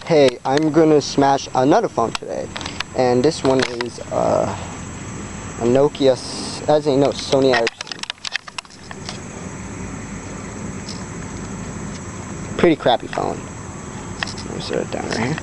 Hey, I'm gonna smash another phone today, and this one is a Nokia, Sony Ericsson. Pretty crappy phone. Let me set it down right here.